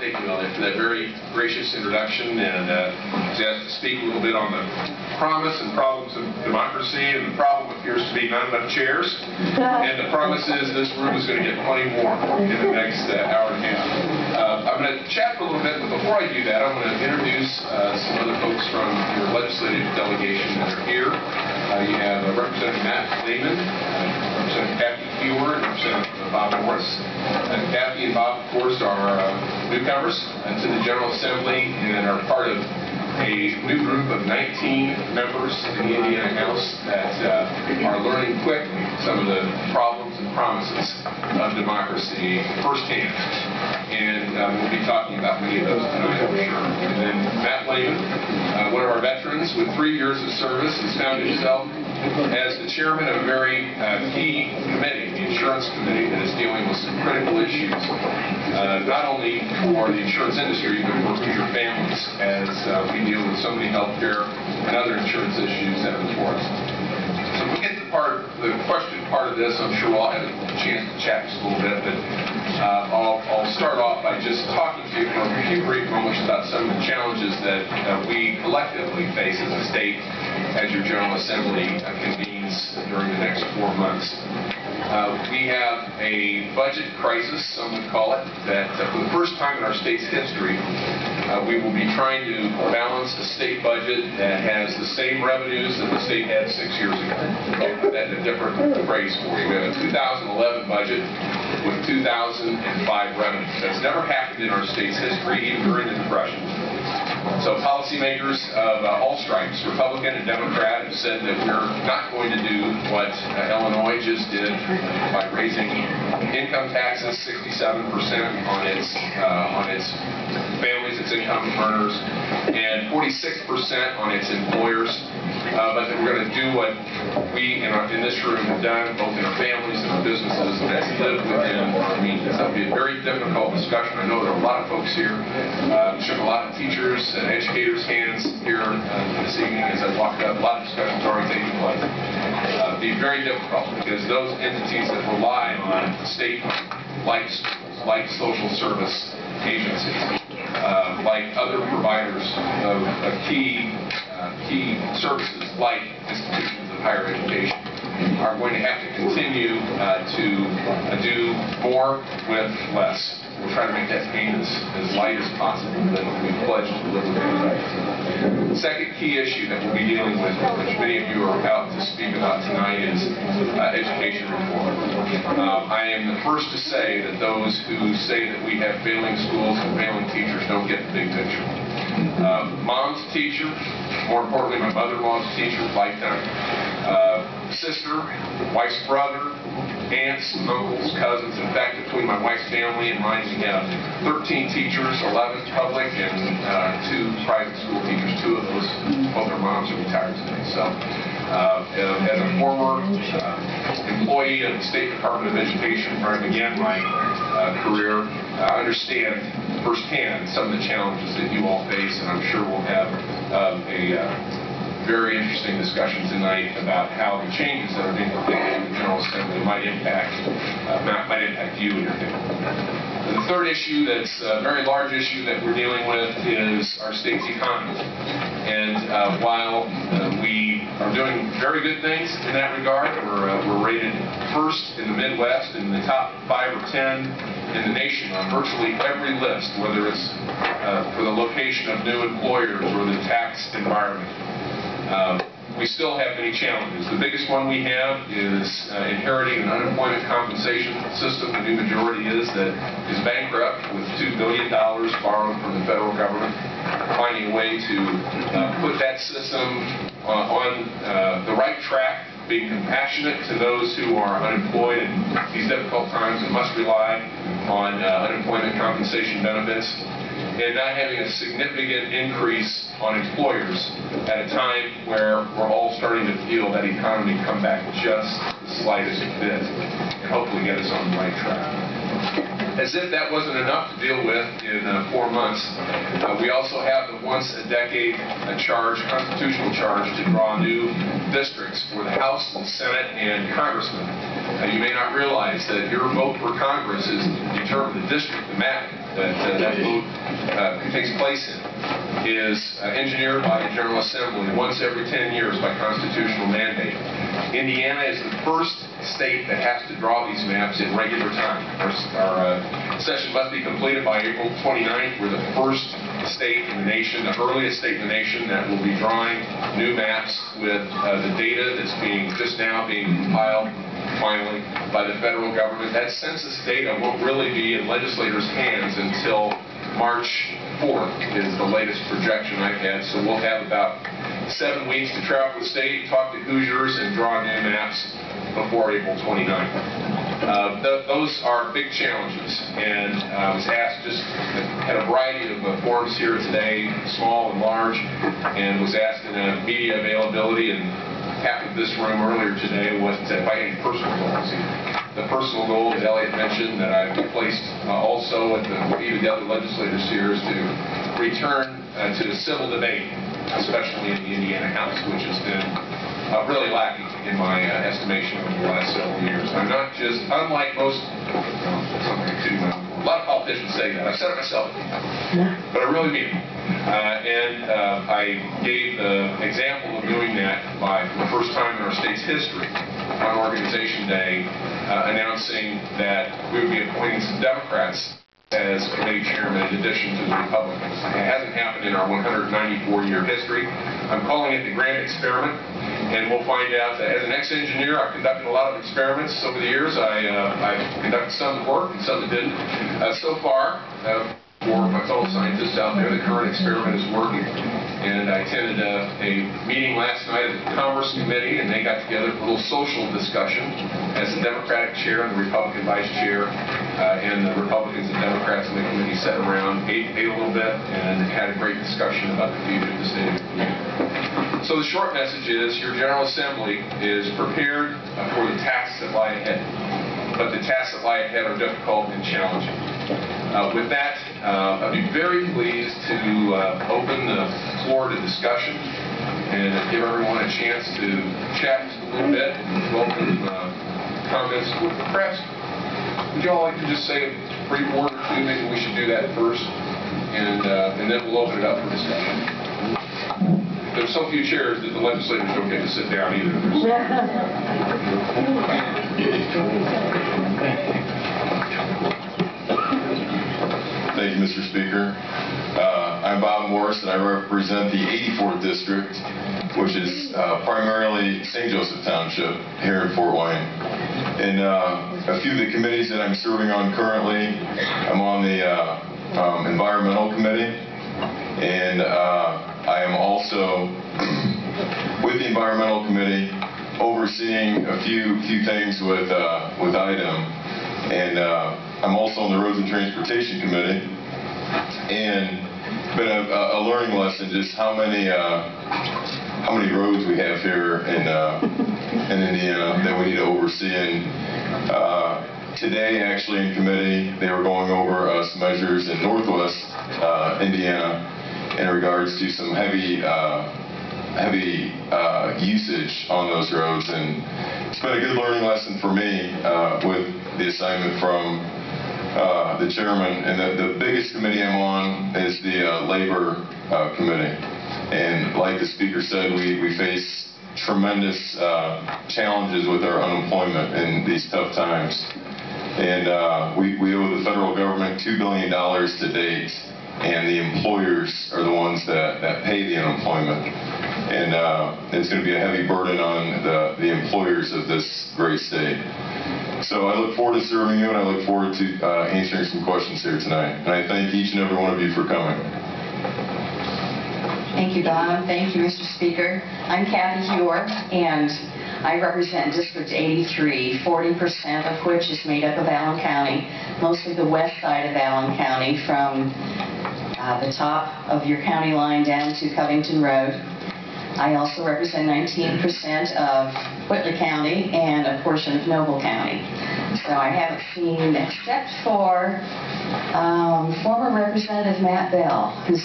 Thank you, Elliot, for that very gracious introduction, and was asked to speak a little bit on the promise and problems of democracy, and the problem appears to be not enough chairs, and the promise is this room is going to get plenty more in the next hour and a half. I'm going to chat for a little bit, but before I do that, I'm going to introduce some other folks from your legislative delegation that are here. You have Representative Matt Lehman, Representative Kathy Heuer, and Representative Bob Morris. Kathy and Bob, of course, are newcomers to the General Assembly and are part of a new group of 19 members in the Indiana House that are learning quickly some of the problems and promises of democracy firsthand. And we'll be talking about many of those tonight, I'm sure. And then Matt Lehman, one of our veterans with 3 years of service, has found himself as the chairman of a very key committee, the Insurance Committee, that is dealing with some critical issues, not only for the insurance industry, but for future families, as we deal with so many health care and other insurance issues that are before us. So we'll get to the question part of this. I'm sure we'll all have a chance to chat just a little bit, but I'll start off by just talking to you for a few brief moments about some of the challenges that we collectively face as a state as your General Assembly convenes during the next 4 months. We have a budget crisis, some would call it, that for the first time in our state's history, we will be trying to balance a state budget that has the same revenues that the state had 6 years ago. I'll put that in a different phrase for you. We have a 2011 budget with 2005 revenues. That's never happened in our state's history, even during the Depression. So policymakers of all stripes, Republican and Democrat, have said that we're not going to do what Illinois just did by raising income taxes 67% on its families, its income earners, and 46% on its employers. But that we're going to do what we in this room have done, both in our families and our businesses, and that's live within our means. That'll be a very difficult discussion. I know there are a lot of folks here. Shook a lot of teachers and educators' hands here this evening as I walked up. A lot of discussions already taking place. It'll be very difficult because those entities that rely on state like schools, like social service agencies, like other providers of key services like institutions of higher education, are going to have to continue to do more with less. We'll try to make that pain as light as possible, but we've pledged to live with it. The second key issue that we'll be dealing with, which many of you are about to speak about tonight, is education reform. I am the first to say that those who say that we have failing schools and failing teachers don't get the big picture. Mom's a teacher, more importantly my mother-in-law's a teacher, lifetime. Sister, wife's brother, aunts, uncles, cousins. In fact, between my wife's family and mine, we have 13 teachers, 11 public, and 2 private school teachers. 2 of those, both their moms are retired today. So, as a former employee of the State Department of Education, where I began my career, I understand firsthand some of the challenges that you all face, and I'm sure we'll have a very interesting discussion tonight about how the changes that are being predicted in the General Assembly might impact you and your family. The third issue, that's a very large issue that we're dealing with, is our state's economy. And while we are doing very good things in that regard, we're rated first in the Midwest, in the top 5 or 10 in the nation on virtually every list, whether it's for the location of new employers or the tax environment. We still have many challenges. The biggest one we have is inheriting an unemployment compensation system. The new majority is bankrupt with $2 billion borrowed from the federal government. Finding a way to put that system on the right track, being compassionate to those who are unemployed in these difficult times and must rely on unemployment compensation benefits, and not having a significant increase on employers at a time where we're all starting to feel that economy come back just the slightest bit and hopefully get us on the right track. As if that wasn't enough to deal with in 4 months, we also have the once-a-decade constitutional charge to draw new districts for the House, the Senate, and Congressmen. You may not realize that your vote for Congress is determined, the district, the map that vote takes place in is engineered by the General Assembly once every 10 years by constitutional mandate. Indiana is the first state that has to draw these maps in regular time. Our session must be completed by April 29th. We're the first state in the nation, the earliest state in the nation, that will be drawing new maps with the data that's just now being compiled finally by the federal government. That census data won't really be in legislators' hands until March 4th is the latest projection I've had. So we'll have about 7 weeks to travel the state, talk to Hoosiers, and draw new maps before April 29th. Those are big challenges, and I was asked, had a variety of forums here today, small and large, and was asked in a media availability, and half of this room earlier today was if I had any personal goals. The personal goal that Elliot mentioned that I've placed also at even the other legislators here is to return to civil debate, especially in the Indiana House, which has been really lacking in my estimation over the last several years. I'm not just, unlike most, a lot of politicians say that. I've said it myself, but I really mean it. I gave the example of doing that by, for the first time in our state's history, on Organization Day, announcing that we would be appointing some Democrats as committee chairman in addition to the Republicans. It hasn't happened in our 194-year history. I'm calling it the grand experiment, and we'll find out that as an ex-engineer, I've conducted a lot of experiments over the years. I've conducted some that worked and some that didn't. So far, for my fellow scientists out there, the current experiment is working. And I attended a meeting last night of the Commerce Committee, and they got together for a little social discussion as the Democratic chair and the Republican vice chair, and the Republicans and Democrats in the committee sat around, ate a little bit, and had a great discussion about the future of the state of Indiana. So the short message is your General Assembly is prepared for the tasks that lie ahead, but the tasks that lie ahead are difficult and challenging. With that, I'd be very pleased to open the floor to discussion and give everyone a chance to chat just a little bit and welcome comments. Perhaps, would you all like to just say a brief word or two? Maybe we should do that first, and then we'll open it up for discussion. There's so few chairs that the legislators don't get to sit down either. Thank you, Mr. Speaker. I'm Bob Morris, and I represent the 84th District, which is primarily St. Joseph Township here in Fort Wayne. And a few of the committees that I'm serving on currently, I'm on the Environmental Committee, and I am also with the Environmental Committee overseeing a few things with IDEM, and I'm also on the Roads and Transportation Committee, and it's been a learning lesson just how many roads we have here in Indiana that we need to oversee. And today, actually in committee, they were going over some measures in Northwest Indiana in regards to some heavy usage on those roads, and it's been a good learning lesson for me with the assignment from the chairman. And the biggest committee I'm on is the Labor Committee, and like the speaker said, we face tremendous challenges with our unemployment in these tough times, and we owe the federal government $2 billion to date, and the employers are the ones that pay the unemployment. And it's going to be a heavy burden on the employers of this great state. So I look forward to serving you, and I look forward to answering some questions here tonight. And I thank each and every one of you for coming. Thank you, Bob. Thank you, Mr. Speaker. I'm Kathy Heuer, and I represent District 83, 40% of which is made up of Allen County, mostly the west side of Allen County, from the top of your county line down to Covington Road. I also represent 19% of Whitley County and a portion of Noble County. So I haven't seen, except for former Representative Matt Bell, whose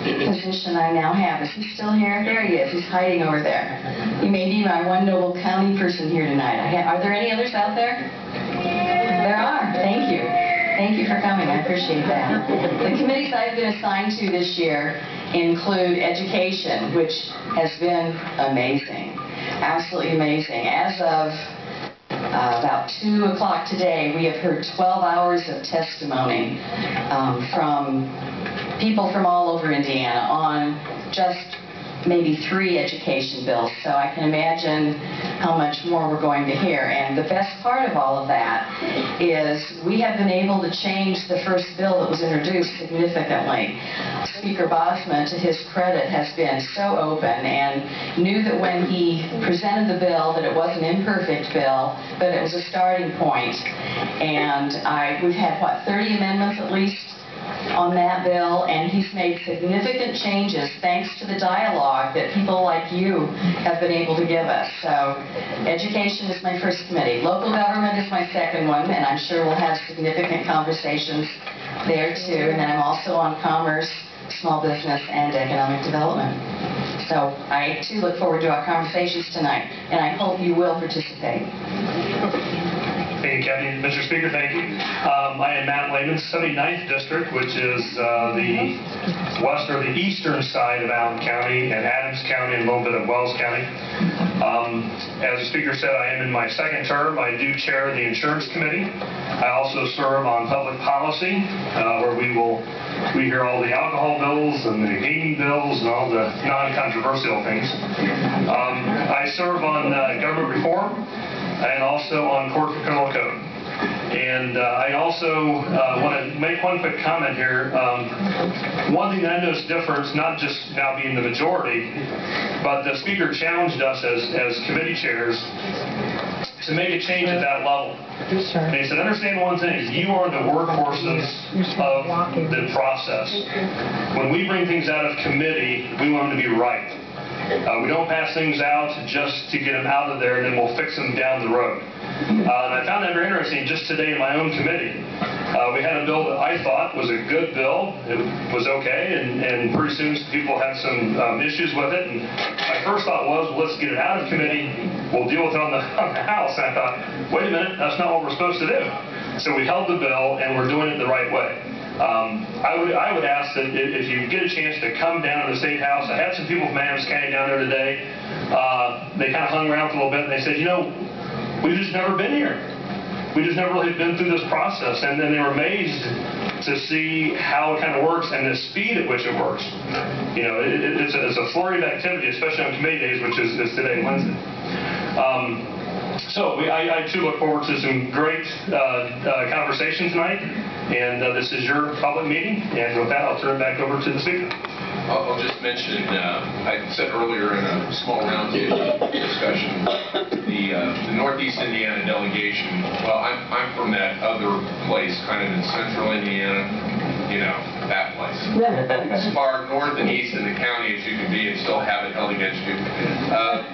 position I now have. Is he still here? There he is. He's hiding over there. He may be my one Noble County person here tonight. Are there any others out there? There are. Thank you. Thank you for coming. I appreciate that. The committees I've been assigned to this year include education, which has been amazing, absolutely amazing. As of about 2 o'clock today, we have heard 12 hours of testimony from people from all over Indiana on just maybe 3 education bills, so I can imagine how much more we're going to hear. And the best part of all of that is we have been able to change the first bill that was introduced significantly. Speaker Bosma, to his credit, has been so open and knew that when he presented the bill that it was an imperfect bill, but it was a starting point. And we've had, what, 30 amendments at least on that bill, and he's made significant changes thanks to the dialogue that people like you have been able to give us. So education is my first committee. Local government is my second one, and I'm sure we'll have significant conversations there too. And then I'm also on commerce, small business, and economic development. So I too look forward to our conversations tonight, and I hope you will participate. Thank you, Kathy. Mr. Speaker, thank you. I am Matt Lehman, 79th District, which is the west or the eastern side of Allen County and Adams County and a little bit of Wells County. As the Speaker said, I am in my second term. I do chair the Insurance Committee. I also serve on Public Policy, where we hear all the alcohol bills and the gaming bills and all the non-controversial things. I serve on Government Reform and also on Court of Criminal Code. And I also want to make one quick comment here. One thing that I noticed difference, not just now being the majority, but the Speaker challenged us as committee chairs to make a change at that level. And he said, understand one thing, you are the workhorses of the process. When we bring things out of committee, we want them to be right. We don't pass things out just to get them out of there and then we'll fix them down the road. And I found that very interesting just today in my own committee. We had a bill that I thought was a good bill. It was okay, and pretty soon people had some issues with it. And my first thought was, well, let's get it out of committee. We'll deal with it on the House. And I thought, wait a minute, that's not what we're supposed to do. So we held the bill, and we're doing it the right way. I would ask that if you get a chance to come down to the State House. I had some people from Adams County down there today. They kind of hung around for a little bit, and they said, you know, we've just never been here. We just never really been through this process. And then they were amazed to see how it kind of works and the speed at which it works. You know, it's a flurry of activity, especially on committee days, which is today, Wednesday. So I too look forward to some great conversation tonight. And this is your public meeting. And with that, I'll turn it back over to the Speaker. I'll just mention, I said earlier in a small roundtable discussion, the Northeast Indiana delegation, well, I'm from that other place, kind of in central Indiana, you know, that place. As far north and east in the county as you can be and still have it held against you.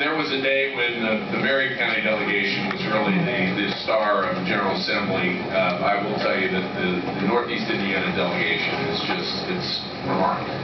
There was a day when the Marion County delegation was really the star of the General Assembly. I will tell you that the Northeast Indiana delegation is just, it's remarkable.